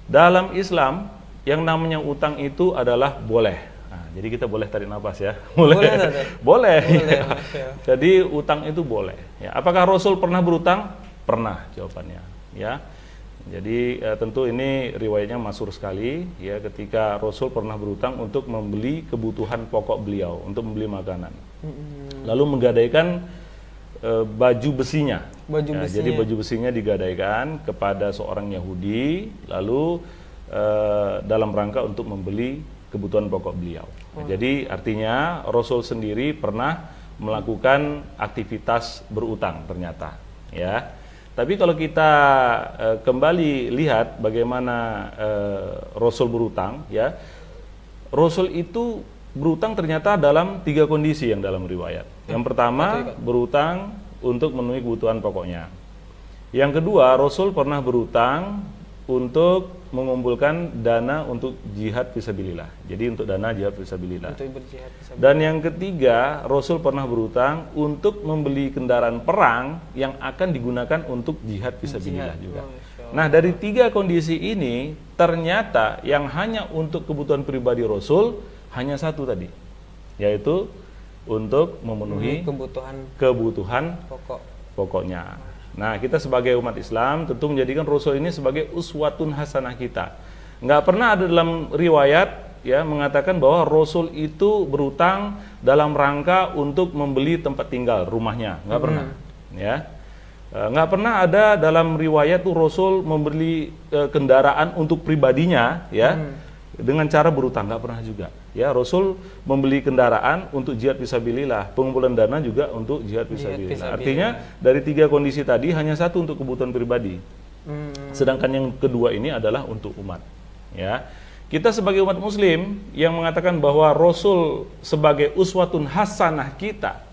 Dalam Islam yang namanya utang itu adalah boleh. Nah, jadi kita boleh tarik nafas ya. Boleh. Boleh. Ya. Jadi utang itu boleh. Ya. Apakah Rasul pernah berutang? Pernah jawabannya. Ya. Jadi tentu ini riwayatnya masyhur sekali ya, ketika Rasul pernah berutang untuk membeli kebutuhan pokok beliau, untuk membeli makanan. Lalu menggadaikan baju besinya. Jadi baju besinya digadaikan kepada seorang Yahudi, lalu dalam rangka untuk membeli kebutuhan pokok beliau. Jadi artinya Rasul sendiri pernah melakukan aktivitas berutang ternyata, ya. Tapi kalau kita kembali lihat bagaimana Rasul berutang, ya, Rasul itu berutang ternyata dalam 3 kondisi yang dalam riwayat. Yang pertama, berutang untuk memenuhi kebutuhan pokoknya. Yang kedua, Rasul pernah berutang untuk mengumpulkan dana untuk jihad fisabilillah. Jadi untuk dana jihad fisabilillah. Dan yang ketiga, Rasul pernah berutang untuk membeli kendaraan perang yang akan digunakan untuk jihad fisabilillah juga. Nah, dari 3 kondisi ini ternyata yang hanya untuk kebutuhan pribadi Rasul hanya satu tadi, yaitu untuk memenuhi kebutuhan pokoknya. Nah, kita sebagai umat Islam tentu menjadikan Rasul ini sebagai uswatun hasanah kita. Nggak pernah ada dalam riwayat ya mengatakan bahwa Rasul itu berutang dalam rangka untuk membeli tempat tinggal rumahnya, nggak pernah. Ya, nggak pernah ada dalam riwayat tuh Rasul membeli kendaraan untuk pribadinya, ya, dengan cara berutang, nggak pernah juga. Ya, Rasul membeli kendaraan untuk jihad fisabilillah, pengumpulan dana juga untuk jihad fisabilillah. Artinya dari 3 kondisi tadi hanya satu untuk kebutuhan pribadi, sedangkan yang kedua ini adalah untuk umat. Ya, kita sebagai umat Muslim yang mengatakan bahwa Rasul sebagai uswatun hasanah kita,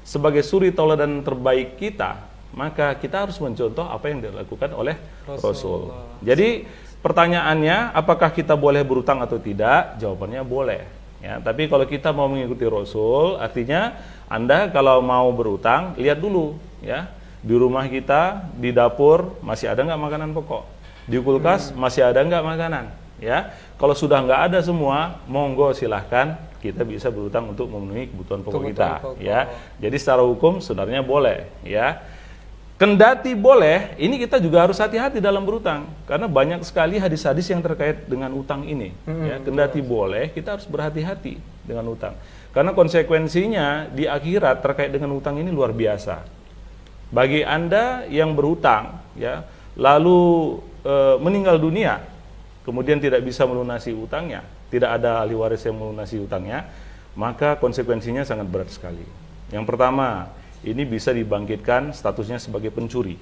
sebagai suri tauladan terbaik kita, maka kita harus mencontoh apa yang dilakukan oleh Rasul. Jadi pertanyaannya, apakah kita boleh berutang atau tidak? Jawabannya boleh. Ya, tapi kalau kita mau mengikuti Rasul, artinya Anda kalau mau berutang, lihat dulu, ya, di rumah kita, di dapur masih ada nggak makanan pokok, di kulkas masih ada nggak makanan, ya. Kalau sudah nggak ada semua, monggo silahkan kita bisa berutang untuk memenuhi kebutuhan pokok kita, ya. Jadi secara hukum sebenarnya boleh, ya. Kendati boleh, ini kita juga harus hati-hati dalam berutang, karena banyak sekali hadis-hadis yang terkait dengan utang ini. Ya, kendati boleh, kita harus berhati-hati dengan utang, karena konsekuensinya di akhirat terkait dengan utang ini luar biasa. Bagi Anda yang berutang, ya, lalu meninggal dunia, kemudian tidak bisa melunasi utangnya, tidak ada ahli waris yang melunasi utangnya, maka konsekuensinya sangat berat sekali. Yang pertama, ini bisa dibangkitkan statusnya sebagai pencuri.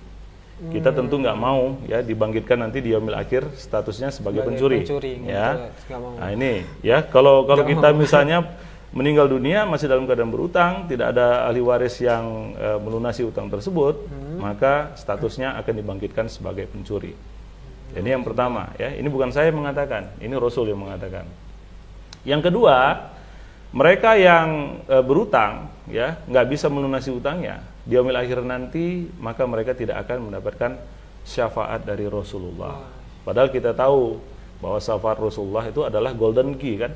Kita tentu nggak mau ya dibangkitkan nanti di yaumil akhir statusnya sebagai pencuri. Ya. Nah ini ya kalau kita misalnya meninggal dunia masih dalam keadaan berutang, tidak ada ahli waris yang melunasi utang tersebut, maka statusnya akan dibangkitkan sebagai pencuri. Ini yang pertama ya. Ini bukan saya mengatakan, ini Rasul yang mengatakan. Yang kedua, mereka yang berutang ya nggak bisa melunasi utangnya di yaumil akhir nanti, maka mereka tidak akan mendapatkan syafaat dari Rasulullah. Padahal kita tahu bahwa syafaat Rasulullah itu adalah golden key kan,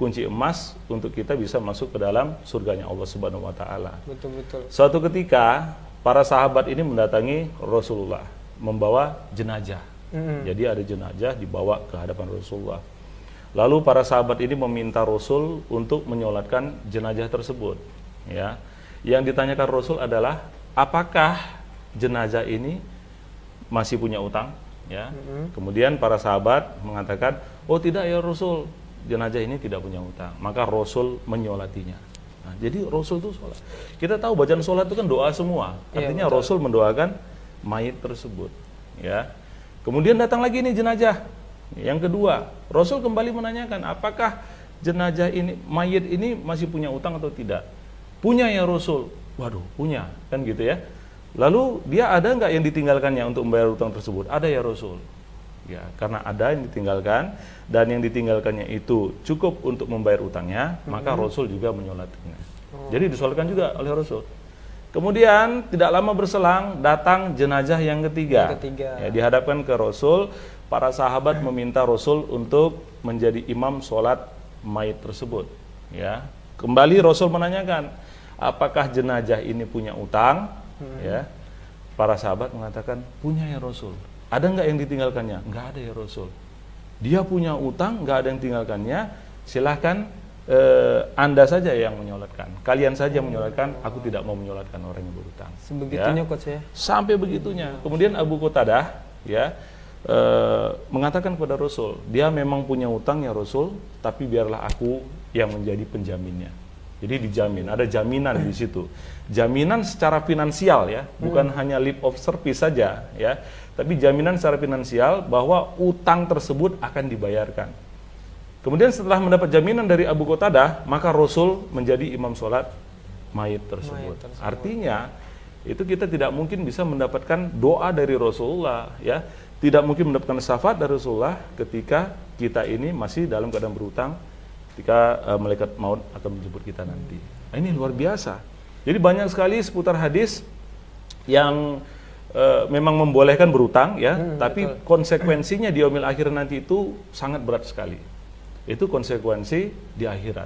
kunci emas untuk kita bisa masuk ke dalam surganya Allah Subhanahu Wa Taala. Betul-betul. Suatu ketika para sahabat ini mendatangi Rasulullah membawa jenazah. Jadi ada jenazah dibawa ke hadapan Rasulullah. Lalu para sahabat ini meminta Rasul untuk menyolatkan jenazah tersebut. Ya, yang ditanyakan Rasul adalah apakah jenazah ini masih punya utang? Ya, kemudian para sahabat mengatakan, oh tidak ya Rasul, jenazah ini tidak punya utang. Maka Rasul menyolatinya. Nah, jadi Rasul itu sholat. Kita tahu bacaan sholat itu kan doa semua. Artinya Rasul mendoakan mayit tersebut. Ya, kemudian datang lagi nih jenazah. Yang kedua, Rasul kembali menanyakan, apakah jenazah ini, mayit ini masih punya utang atau tidak? Punya ya Rasul. Waduh, punya, kan gitu ya. Lalu dia ada nggak yang ditinggalkannya untuk membayar utang tersebut? Ada ya Rasul. Ya, karena ada yang ditinggalkan dan yang ditinggalkannya itu cukup untuk membayar utangnya, maka Rasul juga menyolatkannya. Jadi disolatkan juga oleh Rasul. Kemudian tidak lama berselang datang jenazah yang ketiga. Ya, dihadapkan ke Rasul, para sahabat meminta Rasul untuk menjadi imam sholat mayit tersebut. Ya, kembali Rasul menanyakan, apakah jenazah ini punya utang? Ya, para sahabat mengatakan punya ya Rasul. Ada nggak yang ditinggalkannya? Nggak ada ya Rasul. Dia punya utang, nggak ada yang tinggalkannya. Silahkan Anda saja yang menyolatkan, kalian saja menyolatkan, aku tidak mau menyolatkan orang yang berutang. Sebegitunya coach ya. Sampai begitunya. Kemudian Abu Qatadah ya mengatakan kepada Rasul, dia memang punya utang ya Rasul, tapi biarlah aku yang menjadi penjaminnya. Jadi dijamin, ada jaminan di situ. Jaminan secara finansial ya, bukan hanya lip of service saja ya, tapi jaminan secara finansial bahwa utang tersebut akan dibayarkan. Kemudian setelah mendapat jaminan dari Abu Qatadah, maka Rasul menjadi imam sholat mayit tersebut. Artinya, itu kita tidak mungkin bisa mendapatkan doa dari Rasulullah, ya, tidak mungkin mendapatkan syafaat dari Rasulullah ketika kita ini masih dalam keadaan berutang, ketika malaikat maut akan menjemput kita nanti. Nah, ini luar biasa. Jadi banyak sekali seputar hadis yang memang membolehkan berutang, ya, tapi konsekuensinya di yaumil akhir nanti itu sangat berat sekali. Itu konsekuensi di akhirat.